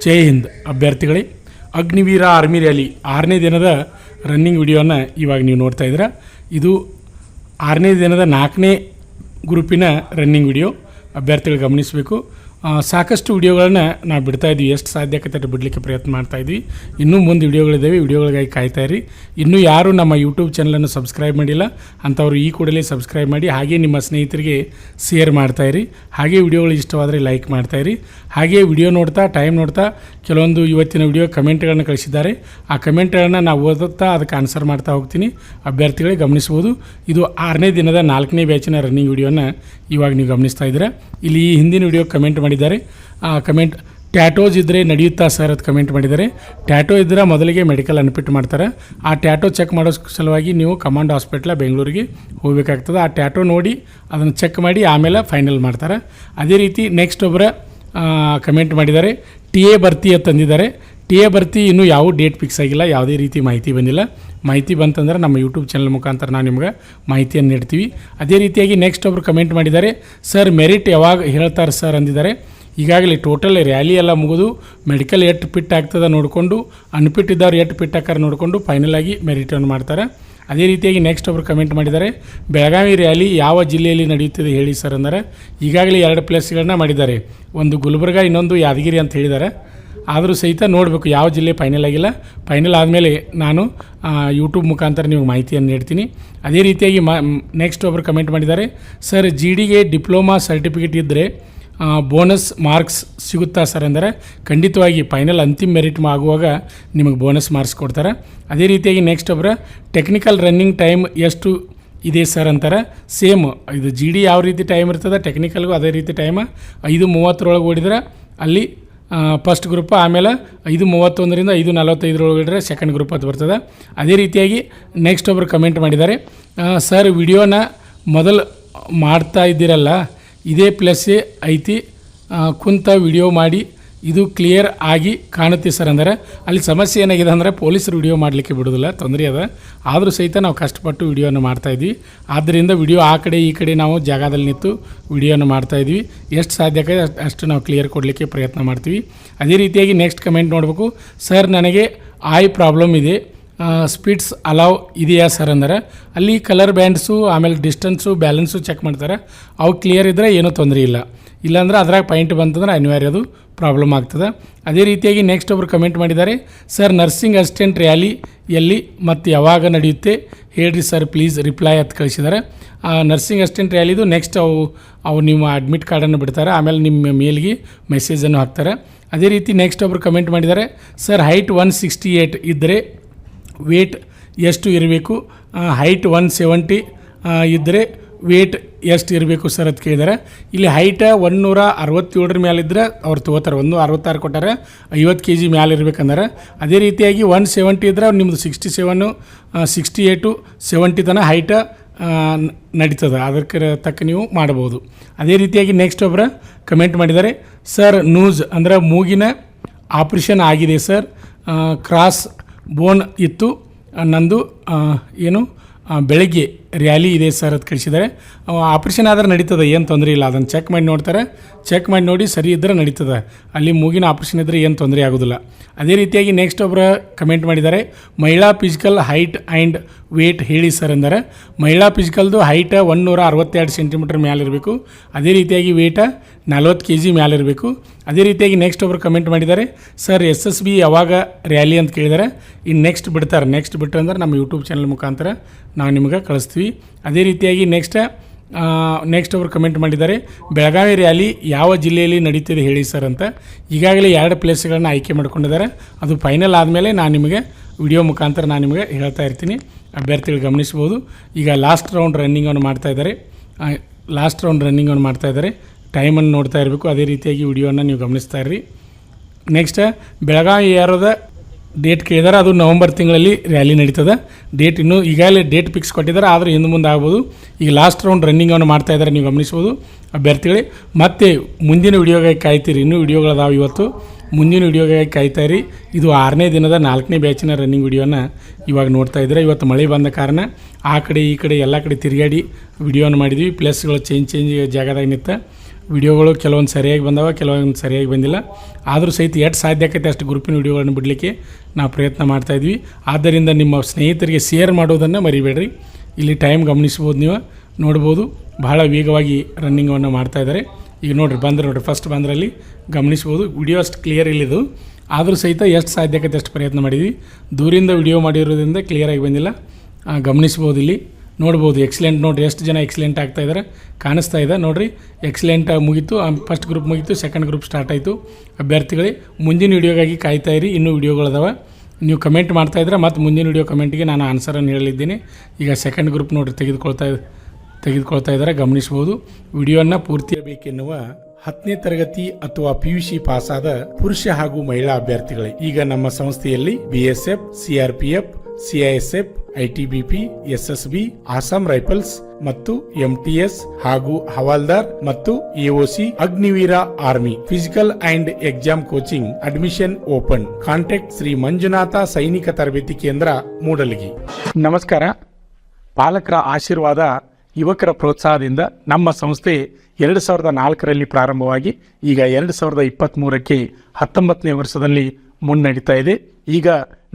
ಜೈ Hind ಅಭ್ಯರ್ಥಿಗಳೇ. Agniveer army rally 6ನೇ ದಿನದ running ವಿಡಿಯೋನ ಇವಾಗ ನೀವು ನೋಡ್ತಾ ಇದ್ದೀರಾ. ಇದು 6ನೇ ದಿನದ 4ನೇ ಗ್ರೂಪಿನ ರನ್ನಿಂಗ್ ವಿಡಿಯೋ. ಅಭ್ಯರ್ಥಿಗಳು ಗಮನಿಸಬೇಕು. ಸಾಕಷ್ಟು ವಿಡಿಯೋಗಳನ್ನ ನಾವು ಬಿಡ್ತಾ ಇದ್ವಿ, ಎಷ್ಟು ಸಾಧ್ಯ ಆಗುತ್ತೆ ಬಿಡಲಿಕ್ಕೆ ಪ್ರಯತ್ನ ಮಾಡ್ತಾಯಿದ್ವಿ. ಇನ್ನೂ ಮುಂದೆ ವಿಡಿಯೋಗಳಿದ್ದಾವೆ, ವಿಡಿಯೋಗಳಿಗಾಗಿ ಕಾಯ್ತಾ ಇರಿ. ಇನ್ನೂ ಯಾರು ನಮ್ಮ ಯೂಟ್ಯೂಬ್ ಚಾನಲನ್ನು ಸಬ್ಸ್ಕ್ರೈಬ್ ಮಾಡಿಲ್ಲ ಅಂಥವ್ರು ಈ ಕೂಡಲೇ ಸಬ್ಸ್ಕ್ರೈಬ್ ಮಾಡಿ, ಹಾಗೆ ನಿಮ್ಮ ಸ್ನೇಹಿತರಿಗೆ ಶೇರ್ ಮಾಡ್ತಾಯಿರಿ. ಹಾಗೆ ವಿಡಿಯೋಗಳು ಇಷ್ಟವಾದರೆ ಲೈಕ್ ಮಾಡ್ತಾಯಿರಿ. ಹಾಗೆ ವಿಡಿಯೋ ನೋಡ್ತಾ ಟೈಮ್ ನೋಡ್ತಾ ಕೆಲವೊಂದು ಇವತ್ತಿನ ವಿಡಿಯೋ ಕಮೆಂಟ್ಗಳನ್ನು ಕಳಿಸಿದ್ದಾರೆ. ಆ ಕಮೆಂಟ್ಗಳನ್ನು ನಾವು ಓದುತ್ತಾ ಅದಕ್ಕೆ ಆನ್ಸರ್ ಮಾಡ್ತಾ ಹೋಗ್ತೀನಿ. ಅಭ್ಯರ್ಥಿಗಳೇ ಗಮನಿಸ್ಬೋದು. ಇದು 6ನೇ ದಿನದ 4ನೇ ಬ್ಯಾಚಿನ ರನ್ನಿಂಗ್ ವಿಡಿಯೋನ ಇವಾಗ ನೀವು ಗಮನಿಸ್ತಾ ಇದ್ದೀರಾ. ಇಲ್ಲಿ ಈ ಹಿಂದಿನ ವಿಡಿಯೋ ಕಮೆಂಟ್ ಮಾಡಿದ್ದಾರೆ. ಆ ಕಮೆಂಟ್ ಟ್ಯಾಟೋಸ್ ಇದ್ದರೆ ನಡೆಯುತ್ತಾ ಸರ್ ಅಂತ ಕಮೆಂಟ್ ಮಾಡಿದ್ದಾರೆ. ಟ್ಯಾಟೋ ಇದ್ದರೆ ಮೊದಲಿಗೆ ಮೆಡಿಕಲ್ ಅನ್ಪಿಟ್ ಮಾಡ್ತಾರೆ. ಆ ಟ್ಯಾಟೋ ಚೆಕ್ ಮಾಡೋ ಸಲುವಾಗಿ ನೀವು ಕಮಾಂಡ್ ಹಾಸ್ಪಿಟ್ಲ ಬೆಂಗಳೂರಿಗೆ ಹೋಗಬೇಕಾಗ್ತದೆ. ಆ ಟ್ಯಾಟೋ ನೋಡಿ ಅದನ್ನು ಚೆಕ್ ಮಾಡಿ ಆಮೇಲೆ ಫೈನಲ್ ಮಾಡ್ತಾರೆ. ಅದೇ ರೀತಿ ನೆಕ್ಸ್ಟ್ ಒಬ್ಬರ ಕಮೆಂಟ್ ಮಾಡಿದ್ದಾರೆ, ಟಿ ಎ ಭರ್ತಿ ತಂದಿದ್ದಾರೆ. ಟಿ ಎ ಭರ್ತಿ ಇನ್ನೂ ಯಾವ ಡೇಟ್ ಫಿಕ್ಸ್ ಆಗಿಲ್ಲ, ಯಾವುದೇ ರೀತಿ ಮಾಹಿತಿ ಬಂದಿಲ್ಲ. ಮಾಹಿತಿ ಬಂತಂದ್ರೆ ನಮ್ಮ ಯೂಟ್ಯೂಬ್ ಚಾನಲ್ ಮುಖಾಂತರ ನಾವು ನಿಮ್ಗೆ ಮಾಹಿತಿಯನ್ನು ನೀಡ್ತೀವಿ. ಅದೇ ರೀತಿಯಾಗಿ ನೆಕ್ಸ್ಟ್ ಒಬ್ಬರು ಕಮೆಂಟ್ ಮಾಡಿದ್ದಾರೆ, ಸರ್ ಮೆರಿಟ್ ಯಾವಾಗ ಹೇಳ್ತಾರೆ ಸರ್ ಅಂದಿದ್ದಾರೆ. ಈಗಾಗಲೇ ಟೋಟಲ್ ರ್ಯಾಲಿ ಎಲ್ಲ ಮುಗಿದು ಮೆಡಿಕಲ್ ಎಷ್ಟು ಫಿಟ್ ಆಗ್ತದೆ ನೋಡಿಕೊಂಡು, ಅನ್ಫಿಟ್ ಇದ್ದವ್ರು ಎಷ್ಟು ಫಿಟ್ ಹಾಕಾರ ನೋಡಿಕೊಂಡು ಫೈನಲ್ ಆಗಿ ಮೆರಿಟನ್ನು ಮಾಡ್ತಾರೆ. ಅದೇ ರೀತಿಯಾಗಿ ನೆಕ್ಸ್ಟ್ ಒಬ್ಬರು ಕಮೆಂಟ್ ಮಾಡಿದ್ದಾರೆ, ಬೆಳಗಾವಿ ರ್ಯಾಲಿ ಯಾವ ಜಿಲ್ಲೆಯಲ್ಲಿ ನಡೆಯುತ್ತದೆ ಹೇಳಿ ಸರ್ ಅಂದರೆ. ಈಗಾಗಲೇ 2 ಪ್ಲೇಸ್ಗಳನ್ನ ಮಾಡಿದ್ದಾರೆ, ಒಂದು ಗುಲ್ಬರ್ಗ, ಇನ್ನೊಂದು ಯಾದಗಿರಿ ಅಂತ ಹೇಳಿದ್ದಾರೆ. ಆದರೂ ಸಹಿತ ನೋಡಬೇಕು ಯಾವ ಜಿಲ್ಲೆ ಫೈನಲ್ ಆಗಿಲ್ಲ. ಫೈನಲ್ ಆದಮೇಲೆ ನಾನು ಯೂಟ್ಯೂಬ್ ಮುಖಾಂತರ ನಿಮಗೆ ಮಾಹಿತಿಯನ್ನು ನೀಡ್ತೀನಿ. ಅದೇ ರೀತಿಯಾಗಿ ನೆಕ್ಸ್ಟ್ ಒಬ್ಬರು ಕಮೆಂಟ್ ಮಾಡಿದ್ದಾರೆ, ಸರ್ ಜಿ ಡಿಗೆ ಡಿಪ್ಲೊಮಾ ಸರ್ಟಿಫಿಕೇಟ್ ಇದ್ದರೆ ಬೋನಸ್ ಮಾರ್ಕ್ಸ್ ಸಿಗುತ್ತಾ ಸರ್ ಅಂದರೆ. ಖಂಡಿತವಾಗಿ ಫೈನಲ್ ಅಂತಿಮ ಮೆರಿಟ್ ಆಗುವಾಗ ನಿಮಗೆ ಬೋನಸ್ ಮಾರ್ಕ್ಸ್ ಕೊಡ್ತಾರೆ. ಅದೇ ರೀತಿಯಾಗಿ ನೆಕ್ಸ್ಟ್ ಒಬ್ಬರು ಟೆಕ್ನಿಕಲ್ ರನ್ನಿಂಗ್ ಟೈಮ್ ಎಷ್ಟು ಇದೆ ಸರ್ ಅಂತಾರೆ. ಸೇಮ್ ಇದು ಜಿ ಡಿ ಯಾವ ರೀತಿ ಟೈಮ್ ಇರ್ತದೆ ಟೆಕ್ನಿಕಲ್ಗೂ ಅದೇ ರೀತಿ ಟೈಮ್. 5:30 ಓಡಿದ್ರೆ ಅಲ್ಲಿ ಫಸ್ಟ್ ಗ್ರೂಪ್, ಆಮೇಲೆ 5:31 5:45 ಸೆಕೆಂಡ್ ಗ್ರೂಪ್ ಅಂತ ಬರ್ತದೆ. ಅದೇ ರೀತಿಯಾಗಿ ನೆಕ್ಸ್ಟ್ ಒಬ್ಬರು ಕಮೆಂಟ್ ಮಾಡಿದ್ದಾರೆ, ಸರ್ ವಿಡಿಯೋನ ಮೊದಲು ಮಾಡ್ತಾ ಇದ್ದೀರಲ್ಲ ಇದೇ ಪ್ಲಸ್ಸೇ ಐತಿ, ಕುಂತ ವಿಡಿಯೋ ಮಾಡಿ ಇದು ಕ್ಲಿಯರ್ ಆಗಿ ಕಾಣುತ್ತೆ ಸರ್ ಅಂದರೆ. ಅಲ್ಲಿ ಸಮಸ್ಯೆ ಏನಾಗಿದೆ ಅಂದರೆ ಪೊಲೀಸರು ವಿಡಿಯೋ ಮಾಡಲಿಕ್ಕೆ ಬಿಡೋದಿಲ್ಲ, ತೊಂದರೆ ಅದ. ಆದರೂ ಸಹಿತ ನಾವು ಕಷ್ಟಪಟ್ಟು ವಿಡಿಯೋನ ಮಾಡ್ತಾಯಿದ್ವಿ. ಆದ್ದರಿಂದ ವಿಡಿಯೋ ಆ ಕಡೆ ಈ ಕಡೆ ನಾವು ಜಾಗದಲ್ಲಿ ನಿಂತು ವಿಡಿಯೋನ ಮಾಡ್ತಾಯಿದ್ವಿ. ಎಷ್ಟು ಸಾಧ್ಯ ಅಷ್ಟು ನಾವು ಕ್ಲಿಯರ್ ಕೊಡಲಿಕ್ಕೆ ಪ್ರಯತ್ನ ಮಾಡ್ತೀವಿ. ಅದೇ ರೀತಿಯಾಗಿ ನೆಕ್ಸ್ಟ್ ಕಮೆಂಟ್ ನೋಡಬೇಕು, ಸರ್ ನನಗೆ ಐ ಪ್ರಾಬ್ಲಮ್ ಇದೆ, ಸ್ಪೀಡ್ಸ್ ಅಲೌ ಇದೆಯಾ ಸರ್ ಅಂದರೆ. ಅಲ್ಲಿ ಕಲರ್ ಬ್ಯಾಂಡ್ಸು ಆಮೇಲೆ ಡಿಸ್ಟೆನ್ಸು ಬ್ಯಾಲೆನ್ಸು ಚೆಕ್ ಮಾಡ್ತಾರೆ. ಅವು ಕ್ಲಿಯರ್ ಇದ್ದರೆ ಏನೂ ತೊಂದರೆ ಇಲ್ಲ. ಇಲ್ಲಾಂದ್ರೆ ಅದ್ರಾಗ ಪಾಯಿಂಟ್ ಬಂತಂದ್ರೆ ಅನಿವಾರ್ಯ ಅದು ಪ್ರಾಬ್ಲಮ್ ಆಗ್ತದೆ. ಅದೇ ರೀತಿಯಾಗಿ ನೆಕ್ಸ್ಟ್ ಒಬ್ಬರು ಕಮೆಂಟ್ ಮಾಡಿದ್ದಾರೆ, ಸರ್ ನರ್ಸಿಂಗ್ ಅಸಿಸ್ಟೆಂಟ್ ರ್ಯಾಲಿ ಎಲ್ಲಿ ಮತ್ತು ಯಾವಾಗ ನಡೆಯುತ್ತೆ ಹೇಳ್ರಿ ಸರ್ ಪ್ಲೀಸ್ ರಿಪ್ಲೈ ಅಂತ ಕಳಿಸಿದ್ದಾರೆ. ನರ್ಸಿಂಗ್ ಅಸಿಸ್ಟೆಂಟ್ ರ್ಯಾಲಿದು ನೆಕ್ಸ್ಟ್ ಅವು ನಿಮ್ಮ ಅಡ್ಮಿಟ್ ಕಾರ್ಡನ್ನು ಬಿಡ್ತಾರೆ, ಆಮೇಲೆ ನಿಮ್ಮ ಮೇಲ್ಗೆ ಮೆಸೇಜನ್ನು ಹಾಕ್ತಾರೆ. ಅದೇ ರೀತಿ ನೆಕ್ಸ್ಟ್ ಒಬ್ಬರು ಕಮೆಂಟ್ ಮಾಡಿದ್ದಾರೆ, ಸರ್ ಹೈಟ್ 168 ಇದ್ದರೆ ವೇಟ್ ಎಷ್ಟು ಇರಬೇಕು, ಹೈಟ್ 170 ಇದ್ದರೆ ವೇಟ್ ಎಷ್ಟು ಇರಬೇಕು ಸರ್ ಅಂತ ಕೇಳಿದ್ದಾರೆ. ಇಲ್ಲಿ ಹೈಟ 167 ಮೇಲಿದ್ದರೆ ಅವ್ರು ತೊಗೋತಾರೆ. 166 ಕೊಟ್ಟಾರೆ, 50 kg ಮ್ಯಾಲೆ ಇರಬೇಕಂದ್ರೆ. ಅದೇ ರೀತಿಯಾಗಿ 170 ಇದ್ದರೆ ನಿಮ್ಮದು 67 68 70 ತನಕ ಹೈಟ ನಡೀತದೆ. ಅದಕ್ಕೆ ತಕ್ಕ ನೀವು ಮಾಡ್ಬೋದು. ಅದೇ ರೀತಿಯಾಗಿ ನೆಕ್ಸ್ಟ್ ಒಬ್ಬರು ಕಮೆಂಟ್ ಮಾಡಿದ್ದಾರೆ, ಸರ್ ನ್ಯೂಸ್ ಅಂದರೆ ಮೂಗಿನ ಆಪ್ರೇಷನ್ ಆಗಿದೆ ಸರ್, ಕ್ರಾಸ್ ಬೋನ್ ಇತ್ತು, ನಂದು ಏನು ಬೆಳಗ್ಗೆ ರ್ಯಾಲಿ ಇದೆ ಸರ್ ಅಂತ ಕಳಿಸಿದ್ದಾರೆ. ಆಪ್ರೇಷನ್ ಆದರೆ ನಡೀತದೆ, ಏನು ತೊಂದರೆ ಇಲ್ಲ. ಅದನ್ನು ಚೆಕ್ ಮಾಡಿ ನೋಡ್ತಾರೆ, ಚೆಕ್ ಮಾಡಿ ನೋಡಿ ಸರಿ ಇದ್ದರೆ ನಡೀತದೆ. ಅಲ್ಲಿ ಮೂಗಿನ ಆಪ್ರೇಷನ್ ಇದ್ದರೆ ಏನು ತೊಂದರೆ ಆಗೋದಿಲ್ಲ. ಅದೇ ರೀತಿಯಾಗಿ ನೆಕ್ಸ್ಟ್ ಒಬ್ಬರು ಕಮೆಂಟ್ ಮಾಡಿದ್ದಾರೆ, ಮಹಿಳಾ ಫಿಸಿಕಲ್ ಹೈಟ್ ಆ್ಯಂಡ್ ವೇಟ್ ಹೇಳಿ ಸರ್ ಅಂದರೆ. ಮಹಿಳಾ ಫಿಸಿಕಲ್ದು ಹೈಟ 162 ಸೆಂಟಿಮೀಟರ್ ಮ್ಯಾಲಿರಬೇಕು. ಅದೇ ರೀತಿಯಾಗಿ ವೇಟ 40 kg ಮ್ಯಾಲಿರಬೇಕು. ಅದೇ ರೀತಿಯಾಗಿ ನೆಕ್ಸ್ಟ್ ಒಬ್ಬರು ಕಮೆಂಟ್ ಮಾಡಿದ್ದಾರೆ, ಸರ್ SSB ಯಾವಾಗ ರ್ಯಾಲಿ ಅಂತ ಕೇಳಿದ್ದಾರೆ. ಇನ್ನು ನೆಕ್ಸ್ಟ್ ಬಿಡ್ತಾರೆ, ನೆಕ್ಸ್ಟ್ ಬಿಟ್ಟರೆ ಅಂದ್ರೆ ನಮ್ಮ ಯೂಟ್ಯೂಬ್ ಚಾನಲ್ ಮುಖಾಂತರ ನಾವು ನಿಮಗೆ ಕಳಿಸ್ತೀವಿ. ಅದೇ ರೀತಿಯಾಗಿ ನೆಕ್ಸ್ಟ್ ಒಬ್ಬರು ಕಮೆಂಟ್ ಮಾಡಿದ್ದಾರೆ, ಬೆಳಗಾವಿ ರ್ಯಾಲಿ ಯಾವ ಜಿಲ್ಲೆಯಲ್ಲಿ ನಡೀತಿದೆ ಹೇಳಿ ಸರ್ ಅಂತ. ಈಗಾಗಲೇ 2 ಪ್ಲೇಸ್ಗಳನ್ನು ಆಯ್ಕೆ ಮಾಡ್ಕೊಂಡಿದ್ದಾರೆ. ಅದು ಫೈನಲ್ ಆದಮೇಲೆ ನಾನು ನಿಮಗೆ ವಿಡಿಯೋ ಮುಖಾಂತರ ನಾನು ನಿಮಗೆ ಹೇಳ್ತಾ ಇರ್ತೀನಿ. ಅಭ್ಯರ್ಥಿಗಳು ಗಮನಿಸ್ಬೋದು. ಈಗ ಲಾಸ್ಟ್ ರೌಂಡ್ ರನ್ನಿಂಗನ್ನು ಮಾಡ್ತಾ ಇದ್ದಾರೆ. ಟೈಮನ್ನು ನೋಡ್ತಾ ಇರಬೇಕು. ಅದೇ ರೀತಿಯಾಗಿ ವಿಡಿಯೋನ ನೀವು ಗಮನಿಸ್ತಾ ಇರ್ರಿ. ನೆಕ್ಸ್ಟ್ ಬೆಳಗಾವಿ ಯಾರದ ಡೇಟ್ ಕೇಳಿದಾರೆ, ಅದು ನವಂಬರ್ ತಿಂಗಳಲ್ಲಿ ರ್ಯಾಲಿ ನಡೀತದೆ. ಡೇಟ್ ಇನ್ನೂ ಈಗಾಗಲೇ ಡೇಟ್ ಫಿಕ್ಸ್ ಕೊಟ್ಟಿದ್ದಾರೆ, ಆದರೆ ಹಿಂದೆ ಮುಂದೆ ಆಗ್ಬೋದು. ಈಗ ಲಾಸ್ಟ್ ರೌಂಡ್ ರನ್ನಿಂಗನ್ನು ಮಾಡ್ತಾ ಇದ್ದಾರೆ, ನೀವು ಗಮನಿಸ್ಬೋದು ಅಭ್ಯರ್ಥಿಗಳೇ. ಮತ್ತೆ ಮುಂದಿನ ವಿಡಿಯೋಗಾಗಿ ಕಾಯ್ತೀರಿ, ಇನ್ನೂ ವಿಡಿಯೋಗಳದಾವೆ ಇವತ್ತು. ಮುಂದಿನ ವಿಡಿಯೋಗಾಗಿ ಕಾಯ್ತಾಯಿರಿ. ಇದು 6ನೇ ದಿನದ 4ನೇ ಬ್ಯಾಚಿನ ರನ್ನಿಂಗ್ ವಿಡಿಯೋನ ಇವಾಗ ನೋಡ್ತಾ ಇದ್ದಾರೆ. ಇವತ್ತು ಮಳೆ ಬಂದ ಕಾರಣ ಆ ಕಡೆ ಈ ಕಡೆ ಎಲ್ಲ ಕಡೆ ತಿರುಗಾಡಿ ವಿಡಿಯೋನ ಮಾಡಿದ್ವಿ. ಪ್ಲೇಸ್ಗಳು ಚೇಂಜ್ ಜಾಗದಾಗ ನಿಂತ ವಿಡಿಯೋಗಳು ಕೆಲವೊಂದು ಸರಿಯಾಗಿ ಬಂದವ, ಕೆಲವೊಂದು ಸರಿಯಾಗಿ ಬಂದಿಲ್ಲ. ಆದರೂ ಸಹಿತ ಎಷ್ಟು ಸಾಧ್ಯ ಆಕೈತೆ ಅಷ್ಟು ಗ್ರೂಪಿನ ವಿಡಿಯೋಗಳನ್ನು ಬಿಡಲಿಕ್ಕೆ ನಾವು ಪ್ರಯತ್ನ ಮಾಡ್ತಾಯಿದ್ವಿ. ಆದ್ದರಿಂದ ನಿಮ್ಮ ಸ್ನೇಹಿತರಿಗೆ ಶೇರ್ ಮಾಡೋದನ್ನು ಮರಿಬೇಡ್ರಿ. ಇಲ್ಲಿ ಟೈಮ್ ಗಮನಿಸ್ಬೋದು, ನೀವು ನೋಡ್ಬೋದು ಬಹಳ ವೇಗವಾಗಿ ರನ್ನಿಂಗನ್ನು ಮಾಡ್ತಾಯಿದ್ದಾರೆ. ಈಗ ನೋಡಿರಿ ನೋಡಿರಿ ಫಸ್ಟ್ ಬಂದರಲ್ಲಿ ಗಮನಿಸ್ಬೋದು. ವಿಡಿಯೋ ಅಷ್ಟು ಕ್ಲಿಯರ್ ಇಲ್ಲಿದು, ಆದರೂ ಸಹಿತ ಎಷ್ಟು ಸಾಧ್ಯ ಆಕೈತೆ ಅಷ್ಟು ಪ್ರಯತ್ನ ಮಾಡಿದ್ವಿ. ದೂರಿಂದ ವಿಡಿಯೋ ಮಾಡಿರೋದ್ರಿಂದ ಕ್ಲಿಯರಾಗಿ ಬಂದಿಲ್ಲ. ಗಮನಿಸ್ಬೋದು, ಇಲ್ಲಿ ನೋಡ್ಬೋದು. ಎಕ್ಸಲೆಂಟ್ ನೋಡಿರಿ, ಎಷ್ಟು ಜನ ಎಕ್ಸಲೆಂಟ್ ಆಗ್ತಾಯಿದ್ದಾರೆ ಕಾಣಿಸ್ತಾ ಇದೆ ನೋಡಿರಿ. ಎಕ್ಸಲೆಂಟ್ ಮುಗೀತು, ಫಸ್ಟ್ ಗ್ರೂಪ್ ಮುಗೀತು, ಸೆಕೆಂಡ್ ಗ್ರೂಪ್ ಸ್ಟಾರ್ಟ್ ಆಯಿತು. ಅಭ್ಯರ್ಥಿಗಳೇ ಮುಂದಿನ ವಿಡಿಯೋಗಾಗಿ ಕಾಯ್ತಾಯಿರಿ. ಇನ್ನೂ ವಿಡಿಯೋಗಳದಾವೆ, ನೀವು ಕಮೆಂಟ್ ಮಾಡ್ತಾಯಿದ್ರೆ ಮತ್ತು ಮುಂದಿನ ವಿಡಿಯೋ ಕಮೆಂಟಿಗೆ ನಾನು ಆನ್ಸರನ್ನು ಹೇಳಲಿದ್ದೀನಿ. ಈಗ ಸೆಕೆಂಡ್ ಗ್ರೂಪ್ ನೋಡಿರಿ ತೆಗೆದುಕೊಳ್ತಾ ಇದ್ದಾರೆ, ಗಮನಿಸ್ಬೋದು. ವಿಡಿಯೋನ ಪೂರ್ತಿಯಾಗಬೇಕೆನ್ನುವ 10ನೇ ತರಗತಿ ಅಥವಾ PUC ಪಾಸಾದ ಪುರುಷ ಹಾಗೂ ಮಹಿಳಾ ಅಭ್ಯರ್ಥಿಗಳೇ, ಈಗ ನಮ್ಮ ಸಂಸ್ಥೆಯಲ್ಲಿ BSF, CRPF, CISF, ITBP, SSB, Assam rifles ಮತ್ತು MTS ಹಾಗೂ ಹವಾಲ್ದಾರ್ ಮತ್ತು AOC Agniveer army physical and exam coaching admission open. Contact Shri Manjunatha Sainika Tarabeti ಕೇಂದ್ರ, ಮೂಡಲಗಿ. ನಮಸ್ಕಾರ. ಪಾಲಕರ ಆಶೀರ್ವಾದ, ಯುವಕರ ಪ್ರೋತ್ಸಾಹದಿಂದ ನಮ್ಮ ಸಂಸ್ಥೆ 2004ರಲ್ಲಿ ಪ್ರಾರಂಭವಾಗಿ ಈಗ 2023ಕ್ಕೆ 19ನೇ ವರ್ಷದಲ್ಲಿ ಮುನ್ನಡೀತಾ ಇದೆ. ಈಗ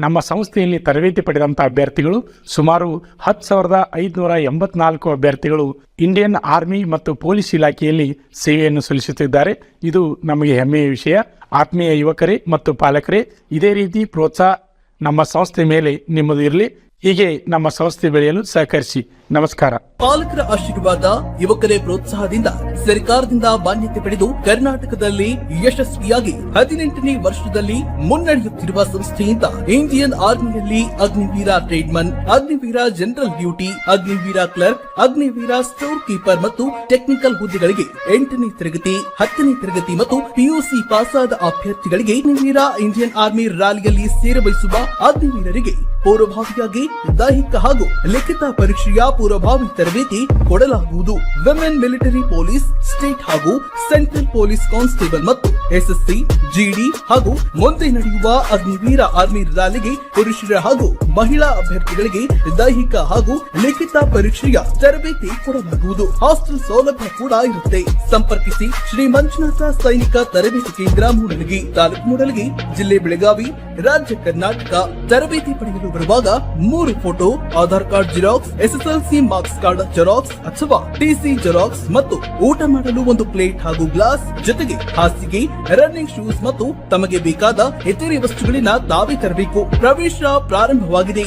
ನಮ್ಮ ಸಂಸ್ಥೆಯಲ್ಲಿ ತರಬೇತಿ ಪಡೆದಂಥ ಅಭ್ಯರ್ಥಿಗಳು ಸುಮಾರು 10,584 ಅಭ್ಯರ್ಥಿಗಳು ಇಂಡಿಯನ್ ಆರ್ಮಿ ಮತ್ತು ಪೊಲೀಸ್ ಇಲಾಖೆಯಲ್ಲಿ ಸೇವೆಯನ್ನು ಸಲ್ಲಿಸುತ್ತಿದ್ದಾರೆ. ಇದು ನಮಗೆ ಹೆಮ್ಮೆಯ ವಿಷಯ. ಆತ್ಮೀಯ ಯುವಕರೇ ಮತ್ತು ಪಾಲಕರೇ, ಇದೇ ರೀತಿ ಪ್ರೋತ್ಸಾಹ ನಮ್ಮ ಸಂಸ್ಥೆ ಮೇಲೆ ನಿಮ್ಮದು ಇರಲಿ. ಹೀಗೆ ನಮ್ಮ ಸಂಸ್ಥೆ ಬೆಳೆಯಲು ಸಹಕರಿಸಿ. ನಮಸ್ಕಾರ. ಪಾಲಕರ ಆಶೀರ್ವಾದ, ಯುವಕರೇ ಪ್ರೋತ್ಸಾಹದಿಂದ ಸರ್ಕಾರದಿಂದ ಮಾನ್ಯತೆ ಪಡೆದು ಕರ್ನಾಟಕದಲ್ಲಿ ಯಶಸ್ವಿಯಾಗಿ 18ನೇ ವರ್ಷದಲ್ಲಿ ಮುನ್ನಡೆಯುತ್ತಿರುವ ಸಂಸ್ಥೆಯಿಂದ ಇಂಡಿಯನ್ ಆರ್ಮಿಯಲ್ಲಿ Agniveer tradesman, Agniveer general duty, Agniveer clerk, Agniveer store keeper ಮತ್ತು ಟೆಕ್ನಿಕಲ್ ಹುದ್ದೆಗಳಿಗೆ 8ನೇ ತರಗತಿ, 10ನೇ ತರಗತಿ ಮತ್ತು PUC ಪಾಸಾದ ಅಭ್ಯರ್ಥಿಗಳಿಗೆ ಅಗ್ನಿವೀರ ಇಂಡಿಯನ್ ಆರ್ಮಿ ರ್ಯಾಲಿಯಲ್ಲಿ ಸೇರಬಯಸುವ ಅಗ್ನಿವೀರರಿಗೆ ಪೂರ್ವಭಾವಿಯಾಗಿ ದೈಹಿಕ ಹಾಗೂ ಲಿಖಿತ ಪರೀಕ್ಷೆಯ ಪೂರ್ವಭಾವಿ ತರಬೇತಿ ಕೊಡಲಾಗುವುದು. ವಿಮೆನ್ ಮಿಲಿಟರಿ ಪೊಲೀಸ್, ಸ್ಟೇಟ್ ಹಾಗೂ ಸೆಂಟ್ರಲ್ ಪೊಲೀಸ್ ಕಾನ್ಸ್ಟೇಬಲ್ ಮತ್ತು SSC, GD ಹಾಗೂ ಮುಂದೆ ನಡೆಯುವ ಅಗ್ನಿವೀರ ಆರ್ಮಿ ರ್ಯಾಲಿಗೆ ಪುರುಷರ ಹಾಗೂ ಮಹಿಳಾ ಅಭ್ಯರ್ಥಿಗಳಿಗೆ ದೈಹಿಕ ಹಾಗೂ ಲಿಖಿತ ಪರೀಕ್ಷೆಯ ತರಬೇತಿ ಕೊಡಲಾಗುವುದು. ಹಾಸ್ಟೆಲ್ ಸೌಲಭ್ಯ ಕೂಡ ಇರುತ್ತೆ. ಸಂಪರ್ಕಿಸಿ ಶ್ರೀ ಮಂಜುನಾಥ ಸೈನಿಕ ತರಬೇತಿ ಕೇಂದ್ರ, ಮೂಡಲಗಿ, ತಾಲೂಕು ಮೂಡಲಗಿ, ಜಿಲ್ಲೆ ಬೆಳಗಾವಿ, ರಾಜ್ಯ ಕರ್ನಾಟಕ. ತರಬೇತಿ ಪಡೆಯಲು ಬರುವಾಗ 3 photo, Aadhaar card xerox, SSLC marks card xerox ಅಥವಾ TC ಜೆರಾಕ್ಸ್ ಮತ್ತು ಊಟ ಮಾಡಲು 1 ಪ್ಲೇಟ್ ಹಾಗೂ ಗ್ಲಾಸ್, ಜೊತೆಗೆ ಹಾಸಿಗೆ, ರನ್ನಿಂಗ್ ಶೂಸ್ ಮತ್ತು ತಮಗೆ ಬೇಕಾದ ಇತರೆ ವಸ್ತುಗಳಿನ ತಾವೇ ತರಬೇಕು. ಪ್ರವೇಶ ಪ್ರಾರಂಭವಾಗಿದೆ.